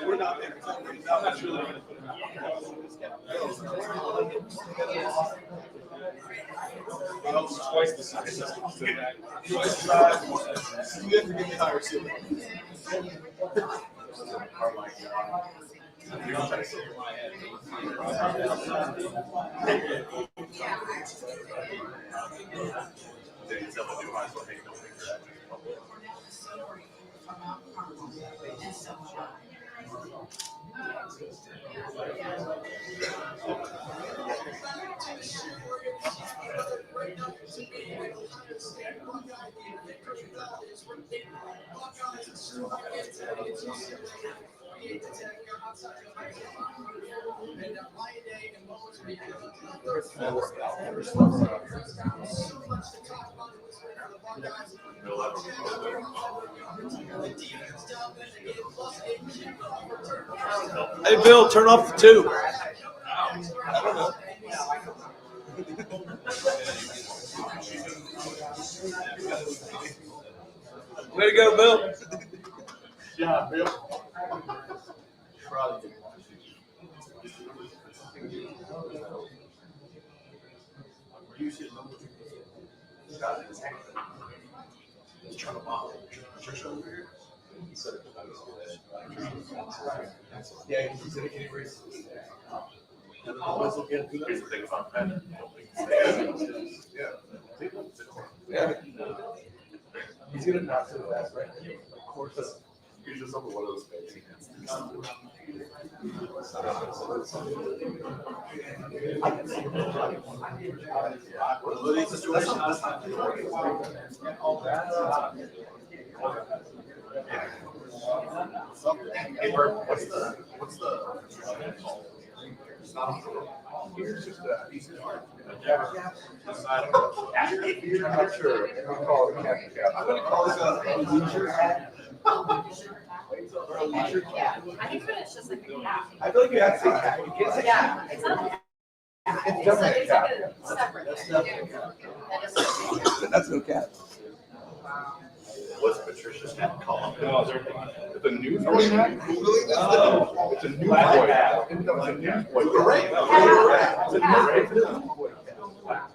We're not there. I'm not sure. Twice the size. Twice the size. You have to give me higher ceiling. Hey, Bill, turn off the tube. I don't know. Way to go, Bill. Yeah, Bill. Yeah, he said he raised. Here's the thing about that. Yeah. He's gonna knock to the last, right? Of course. He's just over one of those fancy hands. Hey, Bert, what's the it's not it's just I'm not sure. I'm gonna call it a cap. I'm gonna call this a leisure hat. Yeah, I think it's just like a cap. I feel like you have to say cap. You can't say Yeah, it's not a cap. It's definitely a cap. It's like a separate That's thing. definitely a cap. That is That's no cap. What's Patricia's hat called? It's a newsboy hat? It's a newsboy hat. It's a newsboy. Right. It's a newsboy hat.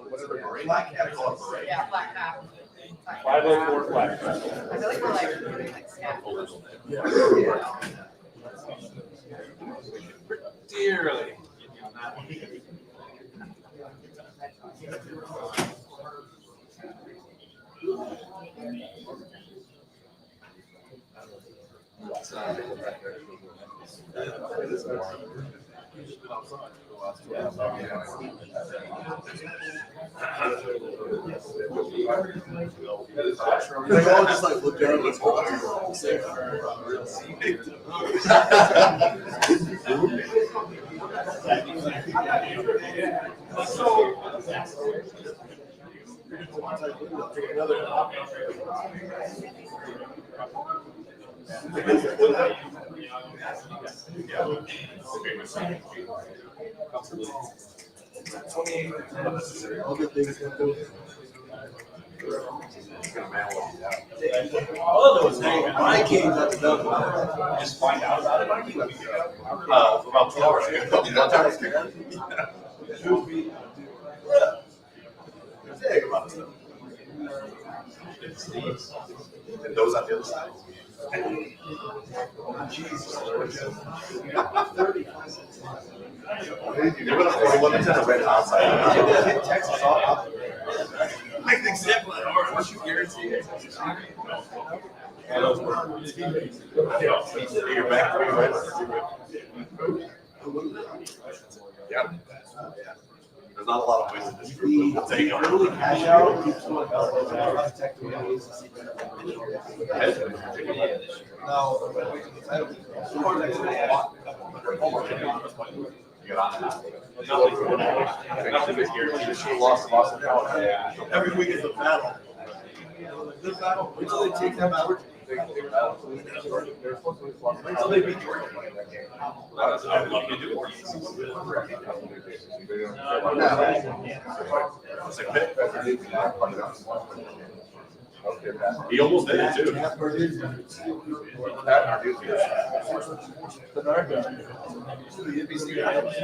Whatever. Black hat. yeah, black cap. 504 black. I feel like we're like scaffolding. Dearly. They all just like look down. Let's go. All good things happen. All of those things. My kids at the double. Just find out about it. About 2 hours ago. And those on the other side. Jesus. You're going to 41 that's a red outside. Hit Texas off. I think example at ours. Once you guarantee it. You're back to me, right? Yeah. There's not a lot of ways in this group. We'll take them. Early cash out. Every week is a battle. Good battle. Until they take them out. Until they beat Georgia. I'd love to do it. He almost did it too.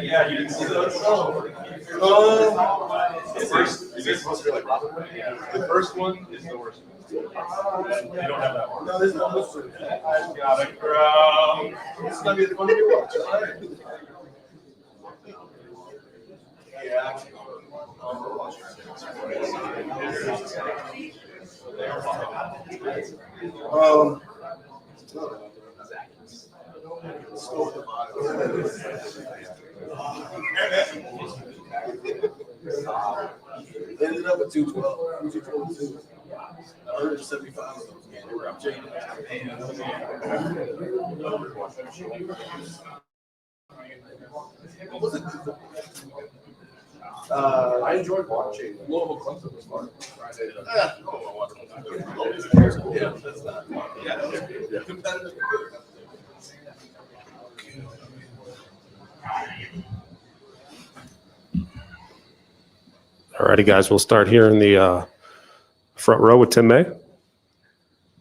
Yeah, you didn't see those. Is it supposed to be like Robin? Yeah. The first one is the worst. You don't have that one. No, there's no mystery. I got it, bro. It's gonna be the one you watch. All right. Yeah. Ended up at 212. 212. 175 of those games. I enjoyed watching. Louisville Clemson was fun. Yeah, that's not. Yeah, competitive. All righty, guys, we'll start here in the front row with Tim May.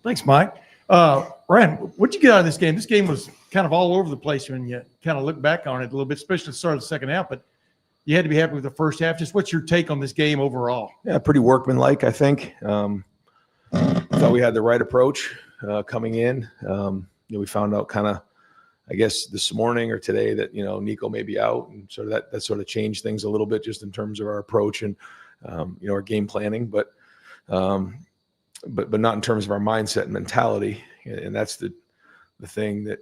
Thanks, Mike. Ryan, what'd you get out of this game? This game was kind of all over the place when you kind of look back on it a little bit, especially at the start of the second half, but you had to be happy with the first half. Just what's your take on this game overall? Yeah, pretty workmanlike, I think. Thought we had the right approach coming in. We found out kind of, I guess, this morning or today that, Nico may be out. And so that sort of changed things a little bit just in terms of our approach and, our game planning, but not in terms of our mindset and mentality. And that's the thing that,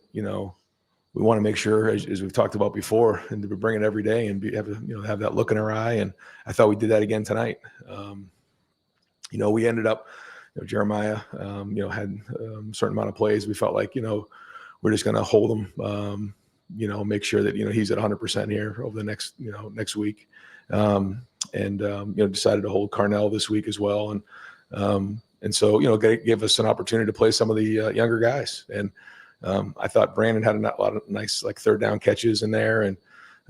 we want to make sure, as we've talked about before, and to bring it every day and have that look in our eye. And I thought we did that again tonight. We ended up, Jeremiah, had a certain amount of plays. We felt like, we're just going to hold him, make sure that, he's at 100% here over the next week. Decided to hold Carnell this week as well. And so, give us an opportunity to play some of the younger guys. And I thought Brandon had a lot of nice, third down catches in there. And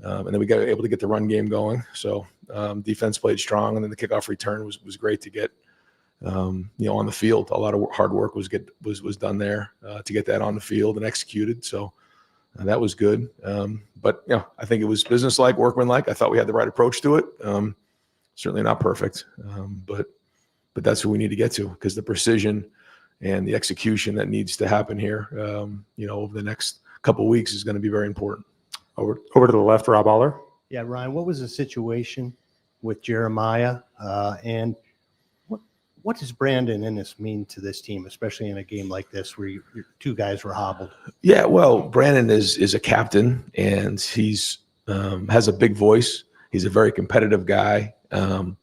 then we got able to get the run game going. So defense played strong. And then the kickoff return was great to get, on the field. A lot of hard work was done there to get that on the field and executed. So that was good. But I think it was businesslike, workmanlike. I thought we had the right approach to it. Certainly not perfect, but that's what we need to get to, because the precision and the execution that needs to happen here, over the next couple of weeks is going to be very important. Over to the left, Rob Aller. Yeah, Ryan, what was the situation with Jeremiah, and what does Brandon Ennis mean to this team, especially in a game like this where your two guys were hobbled? Yeah, well, Brandon is a captain, and he's has a big voice. He's a very competitive guy, and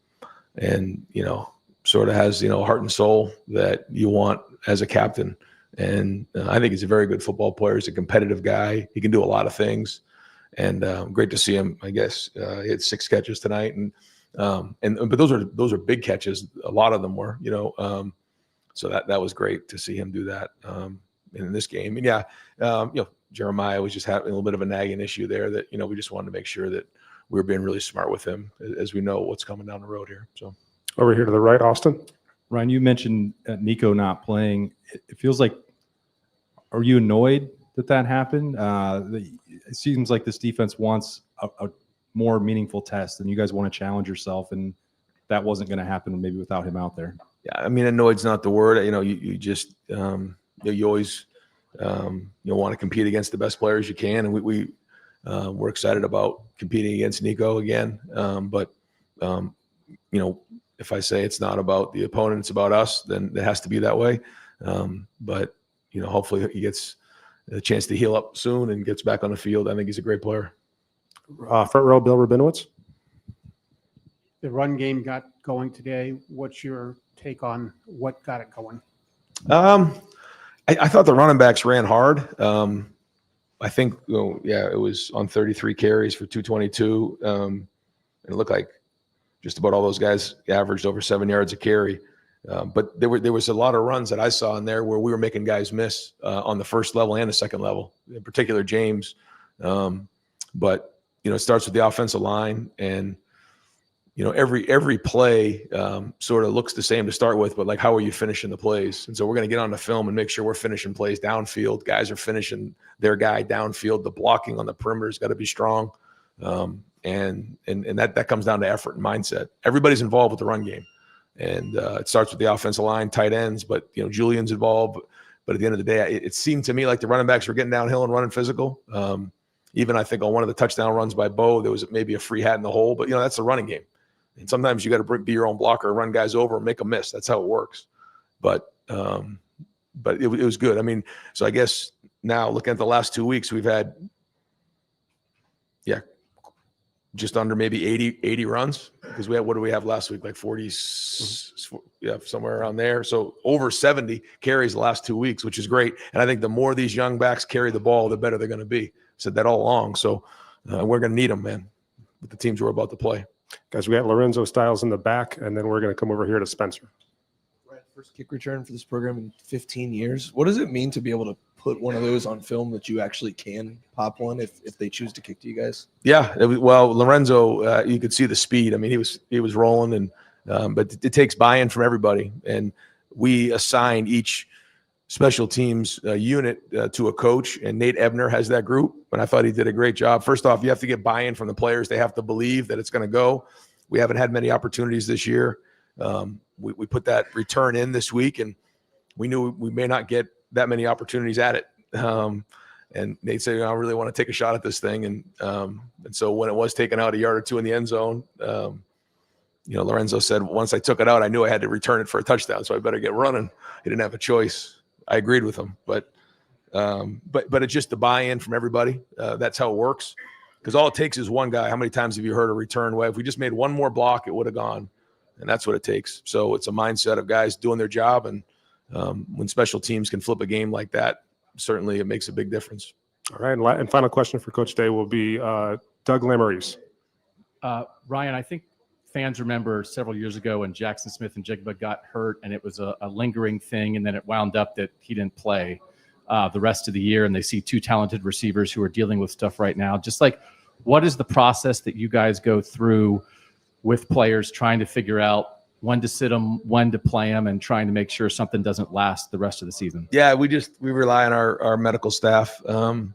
sort of has heart and soul that you want as a captain. And I think he's a very good football player. He's a competitive guy. He can do a lot of things, and great to see him. I guess he had 6 catches tonight, but those are big catches. A lot of them were, so that was great to see him do that in this game. And Jeremiah was just having a little bit of a nagging issue there that we just wanted to make sure that we were being really smart with him as we know what's coming down the road here. So Over here to the right, Austin. Ryan, you mentioned Nico not playing. It feels like, are you annoyed that happened? It seems like this defense wants a more meaningful test, and you guys want to challenge yourself, and that wasn't going to happen maybe without him out there. Yeah, I mean, annoyed's not the word. You just you always want to compete against the best players you can, and we're excited about competing against Nico again. But if I say it's not about the opponent, it's about us, then it has to be that way. But hopefully he gets a chance to heal up soon and gets back on the field. I think he's a great player. Front row, Bill Rabinowitz. The run game got going today. What's your take on what got it going? I thought the running backs ran hard. I think, it was on 33 carries for 222. And it looked like just about all those guys averaged over 7 yards a carry. But there was a lot of runs that I saw in there where we were making guys miss on the first level and the second level. In particular, James But, it starts with the offensive line, and, every play sort of looks the same to start with, but like, how are you finishing the plays? And so we're going to get on the film and make sure we're finishing plays downfield. Guys are finishing their guy downfield. The blocking on the perimeter has got to be strong. And that comes down to effort and mindset. Everybody's involved with the run game. And it starts with the offensive line, tight ends, but, Julian's involved. But at the end of the day, it seemed to me like the running backs were getting downhill and running physical. Even I think on one of the touchdown runs by Bo, there was maybe a free hat in the hole, but that's the running game. And sometimes you got to be your own blocker, run guys over and make a miss. That's how it works. But it was good. I mean, so I guess now looking at the last 2 weeks, we've had, just under maybe 80 runs, because what do we have last week? Like 40, somewhere around there. So over 70 carries the last 2 weeks, which is great. And I think the more these young backs carry the ball, the better they're going to be. Said that all along. So we're going to need them, man, with the teams we're about to play. Guys, we got Lorenzo Styles in the back, and then we're going to come over here to Spencer. First kick return for this program in 15 years. What does it mean to be able to put one of those on film that you actually can pop one if they choose to kick to you guys? Yeah, well, Lorenzo, you could see the speed. I mean, he was rolling, and but it takes buy-in from everybody, and we assign each special teams unit to a coach, and Nate Ebner has that group, and I thought he did a great job. First off, you have to get buy-in from the players. They have to believe that it's going to go. We haven't had many opportunities this year. We put that return in this week, and we knew we may not get that many opportunities at it. And Nate said, I really want to take a shot at this thing. And so when it was taken out a yard or two in the end zone, Lorenzo said, once I took it out, I knew I had to return it for a touchdown, so I better get running. He didn't have a choice. I agreed with him, but it's just the buy-in from everybody. That's how it works. Because all it takes is one guy. How many times have you heard a return? Well, if we just made one more block, it would have gone. And that's what it takes. So it's a mindset of guys doing their job. And when special teams can flip a game like that, certainly it makes a big difference. All right. And final question for Coach Day will be Doug Lamoureux. Ryan, I think fans remember several years ago when Jackson Smith and Jigba got hurt, and it was a lingering thing, and then it wound up that he didn't play the rest of the year, and they see two talented receivers who are dealing with stuff right now. Just like, what is the process that you guys go through with players trying to figure out when to sit them, when to play them, and trying to make sure something doesn't last the rest of the season? Yeah, we rely on our medical staff, and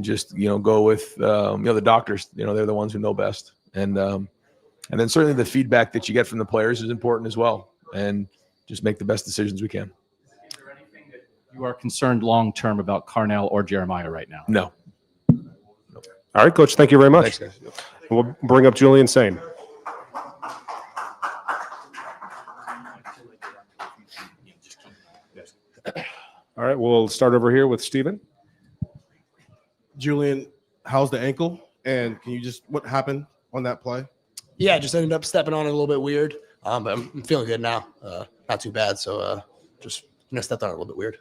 just, go with, the doctors, they're the ones who know best. And then certainly the feedback that you get from the players is important as well, and just make the best decisions we can. Is there anything that you are concerned long-term about Carnell or Jeremiah right now? No. All right, Coach, thank you very much. Thanks, guys. We'll bring up Julian Sayin. All right, we'll start over here with Steven. Julian, how's the ankle? And can you what happened on that play? Yeah, just ended up stepping on it a little bit weird. But I'm feeling good now. Not too bad. So just stepped on it a little bit weird.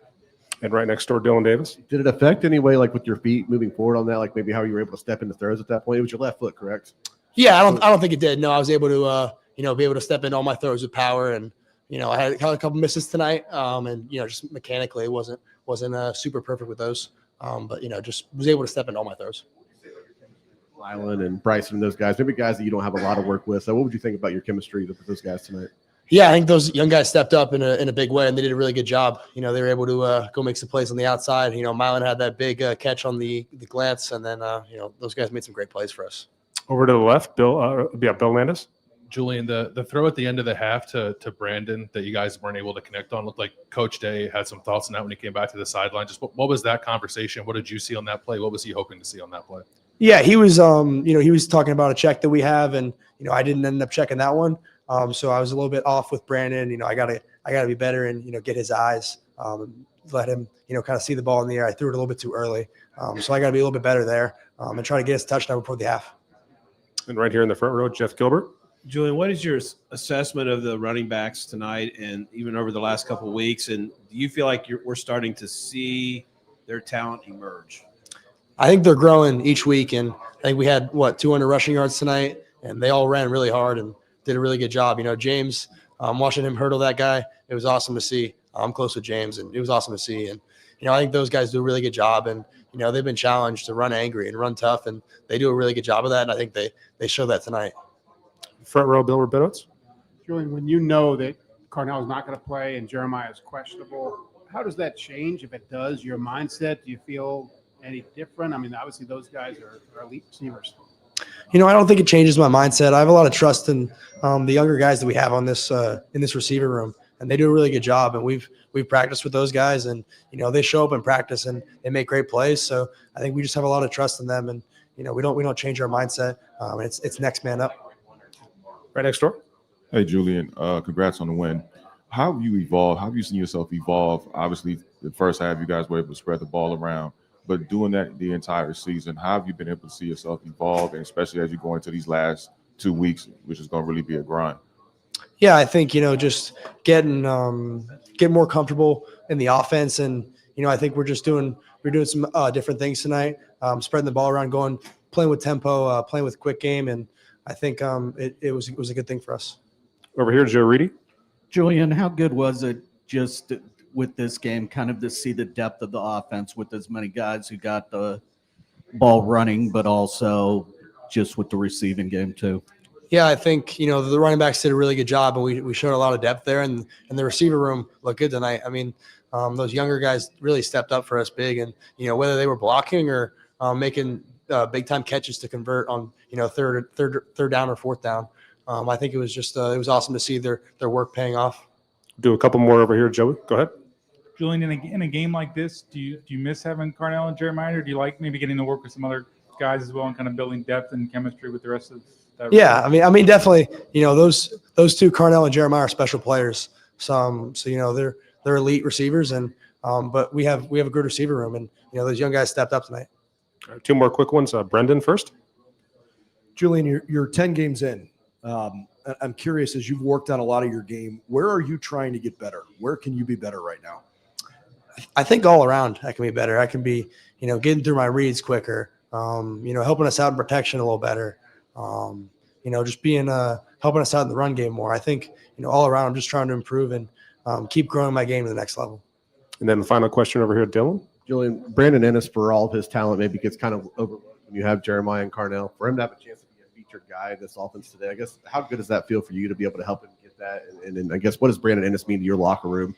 And right next door, Dylan Davis. Did it affect any way, like with your feet moving forward on that? Like maybe how you were able to step into throws at that point? It was your left foot, correct? Yeah, I don't think it did. No, I was able to be able to step into all my throws with power, and I had a couple misses tonight. And just mechanically it wasn't super perfect with those. But just was able to step into all my throws. Island and Bryson and those guys, maybe guys that you don't have a lot of work with. So what would you think about your chemistry with those guys tonight? Yeah, I think those young guys stepped up in a big way, and they did a really good job. They were able to go make some plays on the outside. Mylan had that big catch on the glance, and then those guys made some great plays for us. Over to the left, Bill Landis. Julian, the throw at the end of the half to Brandon that you guys weren't able to connect on looked like Coach Day had some thoughts on that when he came back to the sideline. Just what was that conversation? What did you see on that play? What was he hoping to see on that play? Yeah, he was he was talking about a check that we have, and I didn't end up checking that one. So I was a little bit off with Brandon. I gotta be better and get his eyes, let him kind of see the ball in the air. I threw it a little bit too early, so I gotta be a little bit better there and try to get his touchdown before the half. And right here in the front row, Jeff Gilbert. Julian, what is your assessment of the running backs tonight and even over the last couple of weeks? And do you feel like we're starting to see their talent emerge? I think they're growing each week, and I think we had 200 rushing yards tonight, and they all ran really hard and did a really good job. James, watching him hurdle that guy, it was awesome to see. I'm close with James, and it was awesome to see. And I think those guys do a really good job. And they've been challenged to run angry and run tough, and they do a really good job of that. And I think they show that tonight. Front row, Bill Rabinowitz. Julian, when you know that Carnell is not going to play and Jeremiah is questionable, how does that change? If it does, your mindset, do you feel any different? I mean, obviously those guys are elite receivers. I don't think it changes my mindset. I have a lot of trust in the younger guys that we have on this in this receiver room, and they do a really good job. And we've practiced with those guys, and they show up in practice and they make great plays. So I think we just have a lot of trust in them, and we don't change our mindset. It's next man up. Right next door. Hey, Julian, congrats on the win. How have you evolved? How have you seen yourself evolve? Obviously, the first half, you guys were able to spread the ball around, but doing that the entire season, how have you been able to see yourself evolve, and especially as you go into these last 2 weeks, which is going to really be a grind? Yeah, I think, just getting more comfortable in the offense. And, I think we're doing some different things tonight, spreading the ball around, playing with tempo, playing with quick game. And I think it was a good thing for us. Over here, Joe Reedy. Julian, how good was it just with this game, kind of to see the depth of the offense with as many guys who got the ball running, but also just with the receiving game too? Yeah, I think, the running backs did a really good job, and we showed a lot of depth there, and the receiver room looked good tonight. I mean, those younger guys really stepped up for us big, and, whether they were blocking or making big time catches to convert on, third down or fourth down. I think it was just it was awesome to see their work paying off. Do a couple more over here, Joey. Go ahead. Julian, in a game like this, do you miss having Carnell and Jeremiah, or do you like maybe getting to work with some other guys as well and kind of building depth and chemistry with the rest of that? Yeah, I mean, definitely. Those two, Carnell and Jeremiah, are special players. So they're elite receivers, and but we have a good receiver room, and those young guys stepped up tonight. All right, 2 more quick ones. Brendan first. Julian, you're 10 games in. I'm curious, as you've worked on a lot of your game, where are you trying to get better? Where can you be better right now? I think all around I can be better. I can be, getting through my reads quicker, helping us out in protection a little better, just being helping us out in the run game more. I think, all around I'm just trying to improve and keep growing my game to the next level. And then the final question over here, Dylan. Julian, Brandon Ennis, for all of his talent, maybe gets kind of overlooked when you have Jeremiah and Carnell. For him to have a chance to be a featured guy in this offense today, I guess, how good does that feel for you to be able to help him get that? And I guess, what does Brandon Ennis mean to your locker room,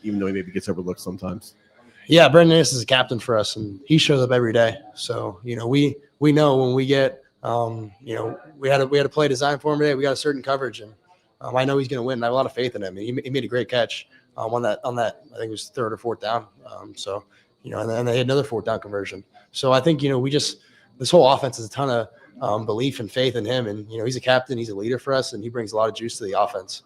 even though he maybe gets overlooked sometimes? Yeah, Brandon Ennis is a captain for us, and he shows up every day. So, we know when we get, we had a play designed for him today. We got a certain coverage, and I know he's going to win. I have a lot of faith in him. He made a great catch on that. I think it was third or fourth down. And then they had another fourth down conversion. So I think, this whole offense is a ton of belief and faith in him. And, he's a captain, he's a leader for us, and he brings a lot of juice to the offense.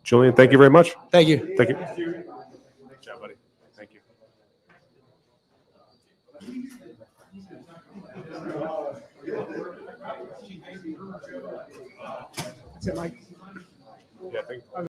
Julian, thank you very much. Thank you. Thank you. Good job, buddy. Thank you. That's it, Mike.